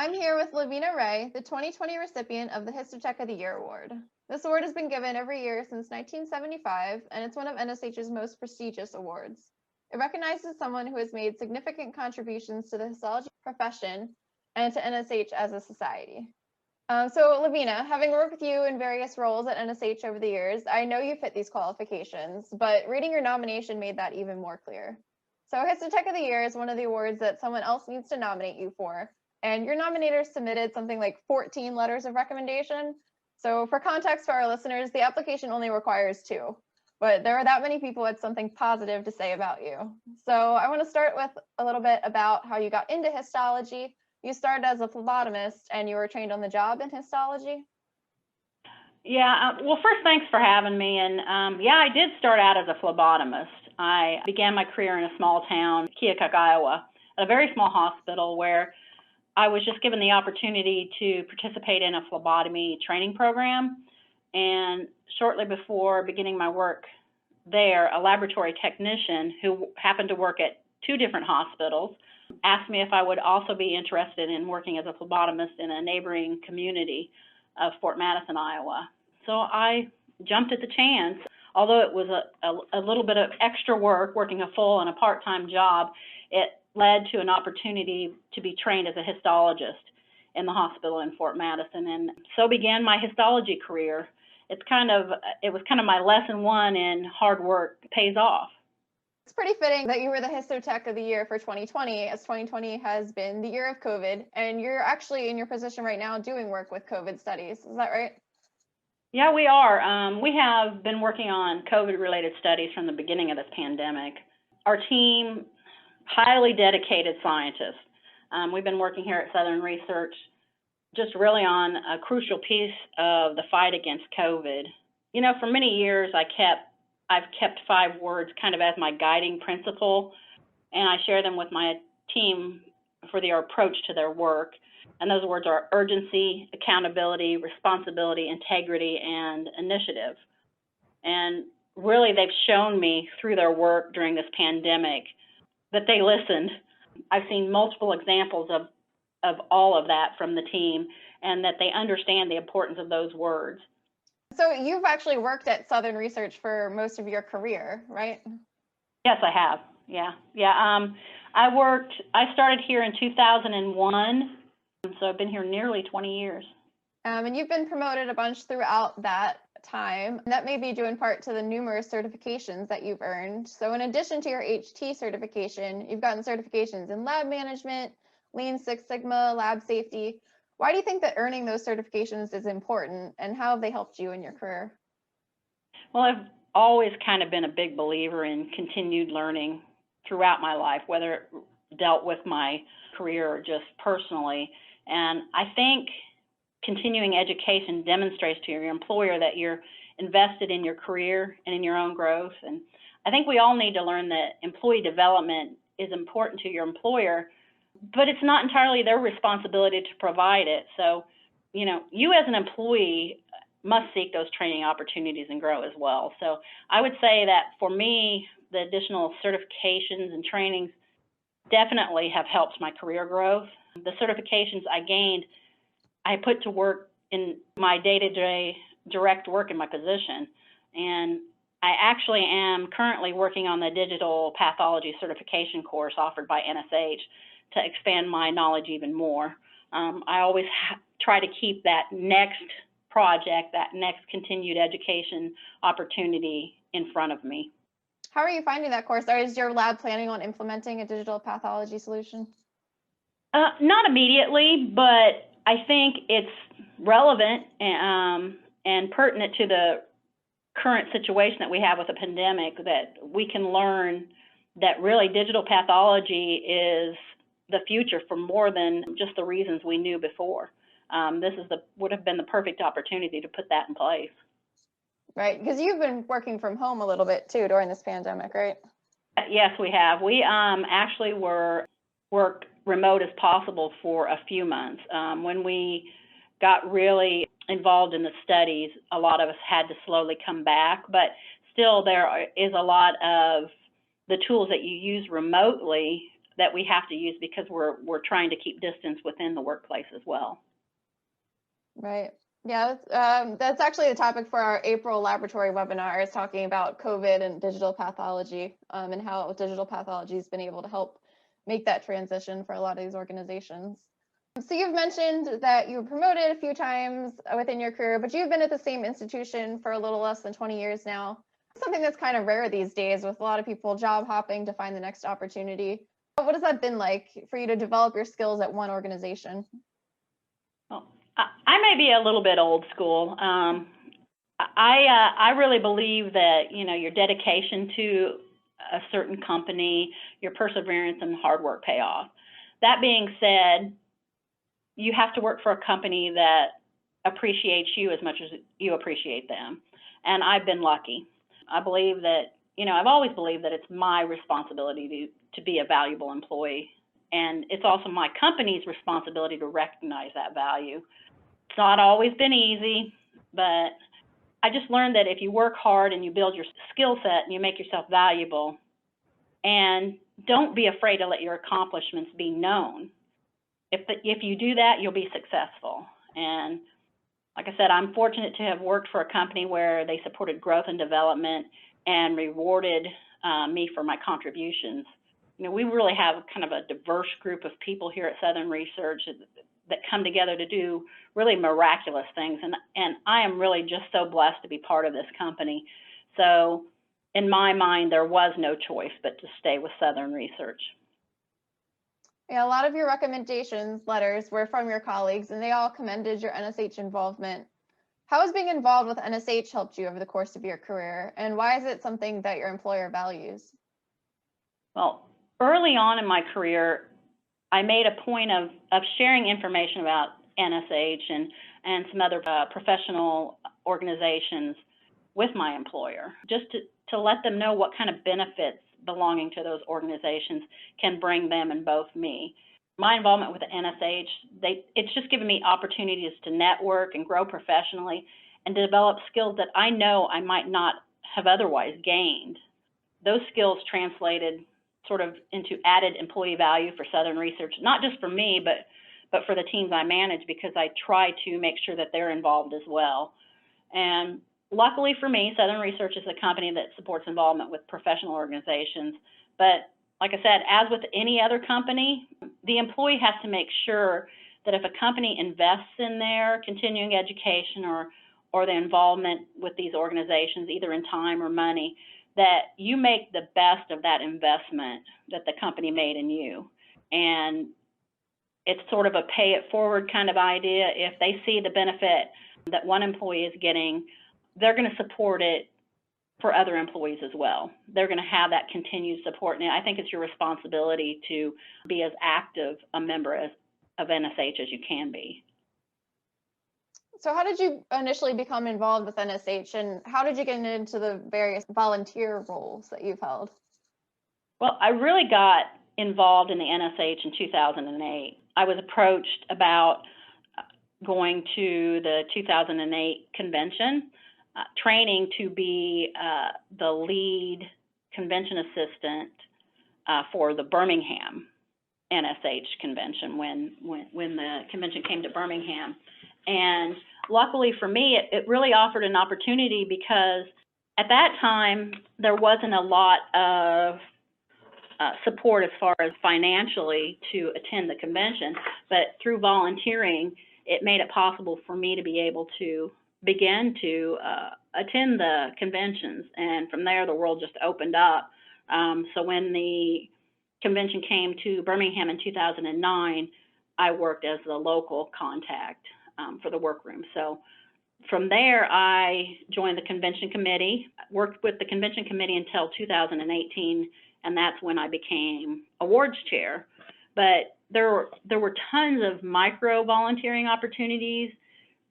I'm here with Lavina Ray, the 2020 recipient of the Histotech of the Year Award. This award has been given every year since 1975, and it's one of NSH's most prestigious awards. It recognizes someone who has made significant contributions to the histology profession and to NSH as a society. So Lavina, having worked with you in various roles at NSH over the years, I know you fit these qualifications, but reading your nomination made that even more clear. So Histotech of the Year is one of the awards that someone else needs to nominate you for, and your nominators submitted something like 14 letters of recommendation. So for context for our listeners, the application only requires 2, but there are that many people with something positive to say about you. So I want to start with a little bit about how you got into histology. You started as a phlebotomist and you were trained on the job in histology? Yeah, well, first, thanks for having me. And I did start out as a phlebotomist. I began my career in a small town, Keokuk, Iowa, at a very small hospital where I was just given the opportunity to participate in a phlebotomy training program. And shortly before beginning my work there, a laboratory technician who happened to work at 2 different hospitals asked me if I would also be interested in working as a phlebotomist in a neighboring community of Fort Madison, Iowa. So I jumped at the chance. Although it was a little bit of extra work, working a full and a part-time job, it led to an opportunity to be trained as a histologist in the hospital in Fort Madison, and so began my histology career. It was kind of my lesson 1 in hard work pays off. It's pretty fitting that you were the Histotech of the Year for 2020, as 2020 has been the year of COVID, and you're actually in your position right now doing work with COVID studies. Is that right? Yeah, we are. We have been working on COVID-related studies from the beginning of this pandemic. Our team, highly dedicated scientists. We've been working here at Southern Research just really on a crucial piece of the fight against COVID. You know, for many years, I've kept 5 words kind of as my guiding principle, and I share them with my team for their approach to their work. And those words are urgency, accountability, responsibility, integrity, and initiative. And really, they've shown me through their work during this pandemic that they listened. I've seen multiple examples of all of that from the team, and that they understand the importance of those words. So you've actually worked at Southern Research for most of your career, right? Yes, I have. Yeah. I started here in 2001, so I've been here nearly 20 years. And you've been promoted a bunch throughout that time. That may be due in part to the numerous certifications that you've earned. So in addition to your HT certification, you've gotten certifications in lab management, Lean Six Sigma, lab safety. Why do you think that earning those certifications is important, and how have they helped you in your career? Well, I've always kind of been a big believer in continued learning throughout my life, whether it dealt with my career or just personally. And I think continuing education demonstrates to your employer that you're invested in your career and in your own growth. And I think we all need to learn that employee development is important to your employer, but it's not entirely their responsibility to provide it. So, you as an employee must seek those training opportunities and grow as well. So I would say that for me, the additional certifications and trainings definitely have helped my career growth. The certifications I gained, I put to work in my day-to-day direct work in my position. And I actually am currently working on the digital pathology certification course offered by NSH to expand my knowledge even more. I always try to keep that next project, that next continued education opportunity in front of me. How are you finding that course? Or is your lab planning on implementing a digital pathology solution? Not immediately, but I think it's relevant and pertinent to the current situation that we have with the pandemic, that we can learn that really digital pathology is the future for more than just the reasons we knew before. This would have been the perfect opportunity to put that in place. Right, because you've been working from home a little bit too during this pandemic, right? Yes, we have. We actually worked remote as possible for a few months. When we got really involved in the studies, a lot of us had to slowly come back, but still there is a lot of the tools that you use remotely that we have to use because we're trying to keep distance within the workplace as well. Right. Yeah, that's actually the topic for our April laboratory webinar, is talking about COVID and digital pathology, and how digital pathology has been able to help make that transition for a lot of these organizations. So you've mentioned that you were promoted a few times within your career, but you've been at the same institution for a little less than 20 years now. Something that's kind of rare these days, with a lot of people job hopping to find the next opportunity. What has that been like for you to develop your skills at one organization? Well, I may be a little bit old school. I really believe that, your dedication to a certain company, your perseverance and hard work pay off. That being said, you have to work for a company that appreciates you as much as you appreciate them. And I've been lucky. I believe that, I've always believed that it's my responsibility to be a valuable employee. And it's also my company's responsibility to recognize that value. It's not always been easy, but I just learned that if you work hard and you build your skill set and you make yourself valuable, and don't be afraid to let your accomplishments be known. If you do that, you'll be successful. And like I said, I'm fortunate to have worked for a company where they supported growth and development and rewarded me for my contributions. We really have kind of a diverse group of people here at Southern Research that come together to do really miraculous things. And I am really just so blessed to be part of this company. So in my mind, there was no choice but to stay with Southern Research. Yeah, a lot of your recommendations letters were from your colleagues, and they all commended your NSH involvement. How has being involved with NSH helped you over the course of your career, and why is it something that your employer values? Well, early on in my career, I made a point of sharing information about NSH and some other professional organizations with my employer, just to let them know what kind of benefits belonging to those organizations can bring them and both me. My involvement with the NSH, it's just given me opportunities to network and grow professionally and to develop skills that I know I might not have otherwise gained. Those skills translated sort of into added employee value for Southern Research, not just for me, but for the teams I manage, because I try to make sure that they're involved as well. And luckily for me, Southern Research is a company that supports involvement with professional organizations. But like I said, as with any other company, the employee has to make sure that if a company invests in their continuing education or the involvement with these organizations, either in time or money, that you make the best of that investment that the company made in you. And it's sort of a pay it forward kind of idea. If they see the benefit that one employee is getting, they're going to support it for other employees as well. They're going to have that continued support. And I think it's your responsibility to be as active a member of NSH as you can be. So how did you initially become involved with NSH, and how did you get into the various volunteer roles that you've held? Well, I really got involved in the NSH in 2008. I was approached about going to the 2008 convention, training to be the lead convention assistant for the Birmingham NSH convention when the convention came to Birmingham. And luckily for me, it really offered an opportunity, because at that time, there wasn't a lot of support as far as financially to attend the convention. But through volunteering, it made it possible for me to be able to begin to attend the conventions. And from there, the world just opened up. So when the convention came to Birmingham in 2009, I worked as the local contact for the workroom. So from there, I joined the convention committee, worked with the convention committee until 2018, and that's when I became awards chair. But there were tons of micro volunteering opportunities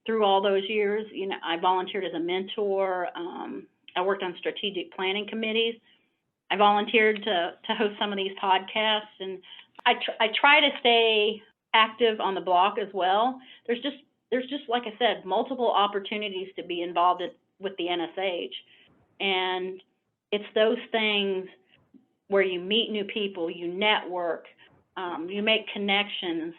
through all those years. I volunteered as a mentor. I worked on strategic planning committees. I volunteered to host some of these podcasts, and I try to stay active on the block as well. There's just, like I said, multiple opportunities to be involved with the NSH. And it's those things where you meet new people, you network, you make connections,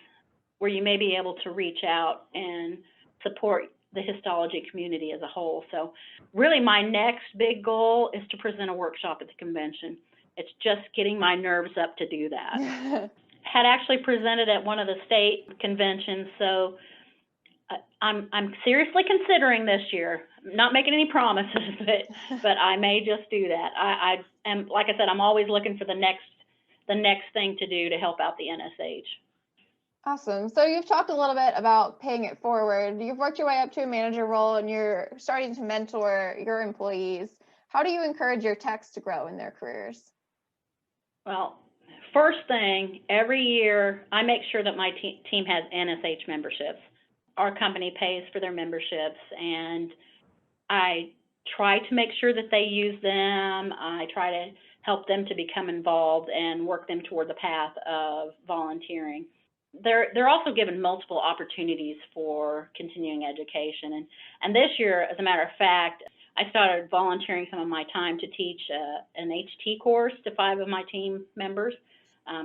where you may be able to reach out and support the histology community as a whole. So really my next big goal is to present a workshop at the convention. It's just getting my nerves up to do that. Had actually presented at one of the state conventions, so I'm seriously considering this year. I'm not making any promises, but I may just do that. I am, like I said, I'm always looking for the next thing to do to help out the NSH. Awesome. So you've talked a little bit about paying it forward. You've worked your way up to a manager role and you're starting to mentor your employees. How do you encourage your techs to grow in their careers? Well, first thing, every year I make sure that my team has NSH memberships. Our company pays for their memberships, and I try to make sure that they use them. I try to help them to become involved and work them toward the path of volunteering. They're also given multiple opportunities for continuing education. And this year, as a matter of fact, I started volunteering some of my time to teach an HT course to 5 of my team members.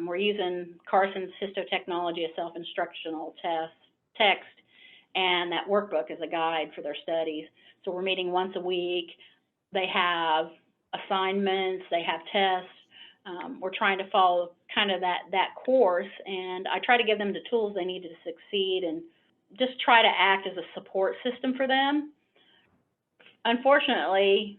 We're using Carson's Histotechnology, a self-instructional text, and that workbook is a guide for their studies. So we're meeting once a week. They have assignments, they have tests. We're trying to follow kind of that course, and I try to give them the tools they need to succeed and just try to act as a support system for them. Unfortunately,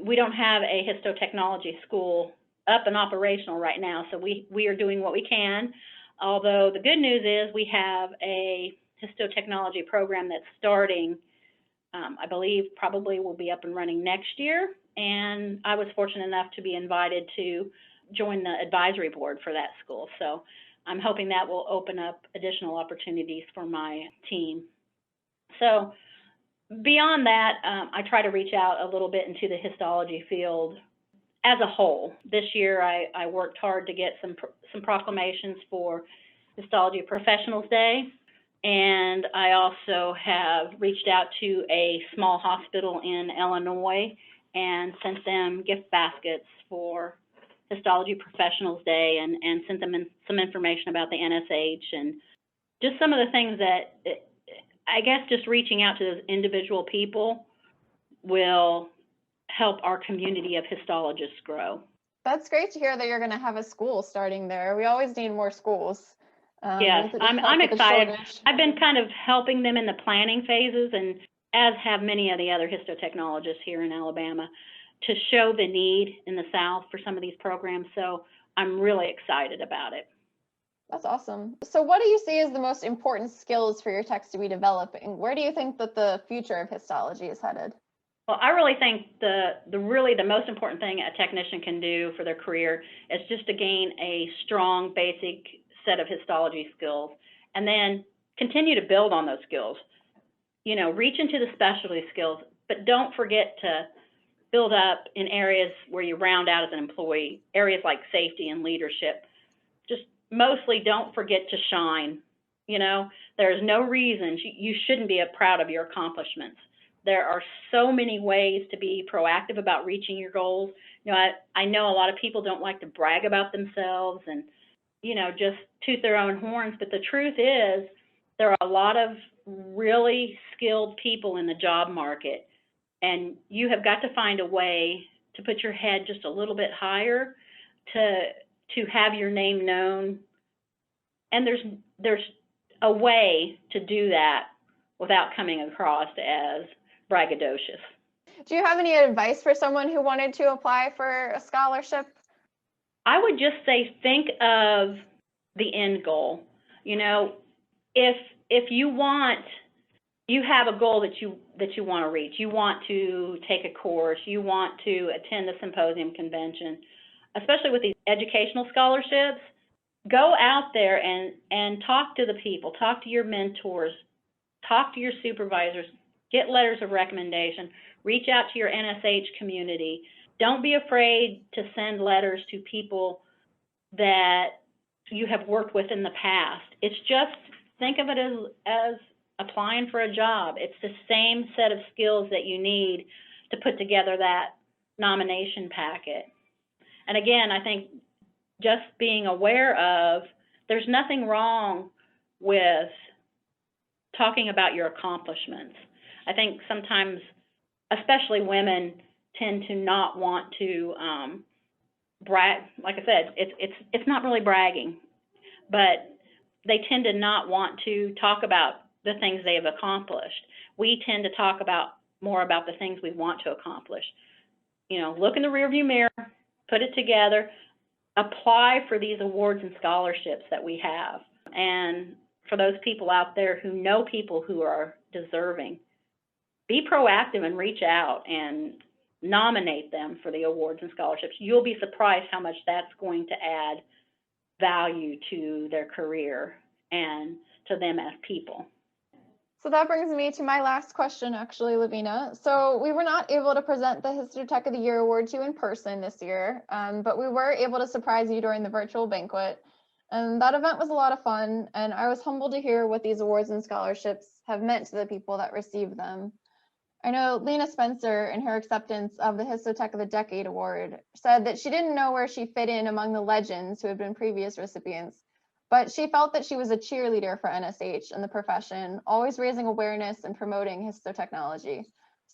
we don't have a histotechnology school up and operational right now, so we are doing what we can. Although the good news is we have a histotechnology program that's starting, I believe probably will be up and running next year, and I was fortunate enough to be invited to join the advisory board for that school. So I'm hoping that will open up additional opportunities for my team. So beyond that, I try to reach out a little bit into the histology field as a whole. This year I worked hard to get some proclamations for Histology Professionals Day, and I also have reached out to a small hospital in Illinois and sent them gift baskets for Histology Professionals Day, and sent them some information about the NSH and just some of the things that I guess just reaching out to those individual people will help our community of histologists grow. That's great to hear that you're going to have a school starting there. We always need more schools. Yes, I'm excited. I've been kind of helping them in the planning phases, and as have many of the other histotechnologists here in Alabama, to show the need in the South for some of these programs. So I'm really excited about it. That's awesome. So what do you see as the most important skills for your techs to be developing? Where do you think that the future of histology is headed? Well, I really think the most important thing a technician can do for their career is just to gain a strong basic set of histology skills, and then continue to build on those skills. You know, reach into the specialty skills, but don't forget to build up in areas where you round out as an employee, areas like safety and leadership. Just mostly don't forget to shine. You know, there's no reason you shouldn't be proud of your accomplishments. There are so many ways to be proactive about reaching your goals. You know, I know a lot of people don't like to brag about themselves and, you know, just toot their own horns, but the truth is there are a lot of really skilled people in the job market, and you have got to find a way to put your head just a little bit higher to have your name known. And there's a way to do that without coming across as braggadocious. Do you have any advice for someone who wanted to apply for a scholarship? I would just say think of the end goal. You know, if you have a goal that you want to reach, you want to take a course, you want to attend a symposium convention, especially with these educational scholarships, go out there and talk to the people, talk to your mentors, talk to your supervisors, get letters of recommendation, reach out to your NSH community. Don't be afraid to send letters to people that you have worked with in the past. It's just, think of it as applying for a job. It's the same set of skills that you need to put together that nomination packet. And again, I think just being aware of there's nothing wrong with talking about your accomplishments. I think sometimes, especially women, tend to not want to brag. Like I said, it's not really bragging, but they tend to not want to talk about the things they have accomplished. We tend to talk about more about the things we want to accomplish. You know, look in the rearview mirror, put it together, apply for these awards and scholarships that we have. And for those people out there who know people who are deserving, be proactive and reach out and nominate them for the awards and scholarships. You'll be surprised how much that's going to add value to their career and to them as people. So that brings me to my last question, actually, Lavina. So we were not able to present the Histotech of the Year award to you in person this year, but we were able to surprise you during the virtual banquet. And that event was a lot of fun, and I was humbled to hear what these awards and scholarships have meant to the people that received them. I know Lena Spencer, in her acceptance of the Histotech of the Decade Award, said that she didn't know where she fit in among the legends who had been previous recipients, but she felt that she was a cheerleader for NSH and the profession, always raising awareness and promoting histotechnology.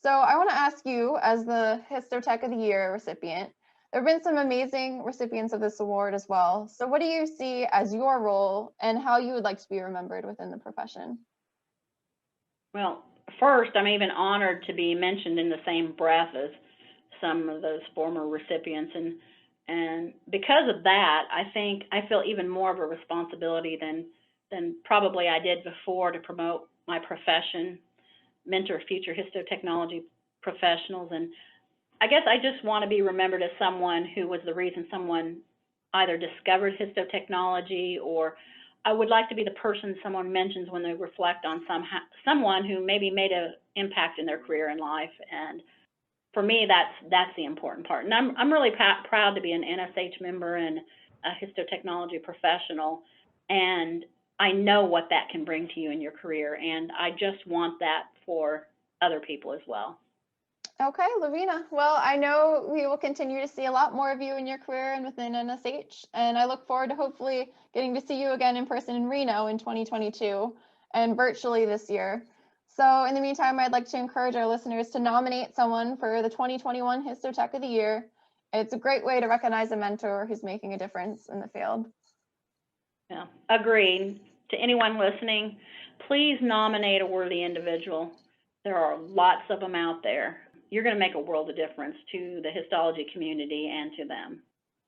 So I want to ask you, as the Histotech of the Year recipient, there have been some amazing recipients of this award as well. So what do you see as your role and how you would like to be remembered within the profession? Well, first, I'm even honored to be mentioned in the same breath as some of those former recipients. And because of that, I think I feel even more of a responsibility than probably I did before to promote my profession, mentor future histotechnology professionals. And I guess I just want to be remembered as someone who was the reason someone either discovered histotechnology, or I would like to be the person someone mentions when they reflect on someone who maybe made an impact in their career and life. And for me, that's the important part. And I'm really proud to be an NSH member and a histotechnology professional. And I know what that can bring to you in your career. And I just want that for other people as well. Okay, Lavina. Well, I know we will continue to see a lot more of you in your career and within NSH, and I look forward to hopefully getting to see you again in person in Reno in 2022 and virtually this year. So in the meantime, I'd like to encourage our listeners to nominate someone for the 2021 Histotech of the Year. It's a great way to recognize a mentor who's making a difference in the field. Yeah, agreed. To anyone listening, please nominate a worthy individual. There are lots of them out there. You're going to make a world of difference to the histology community and to them.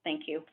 Thank you.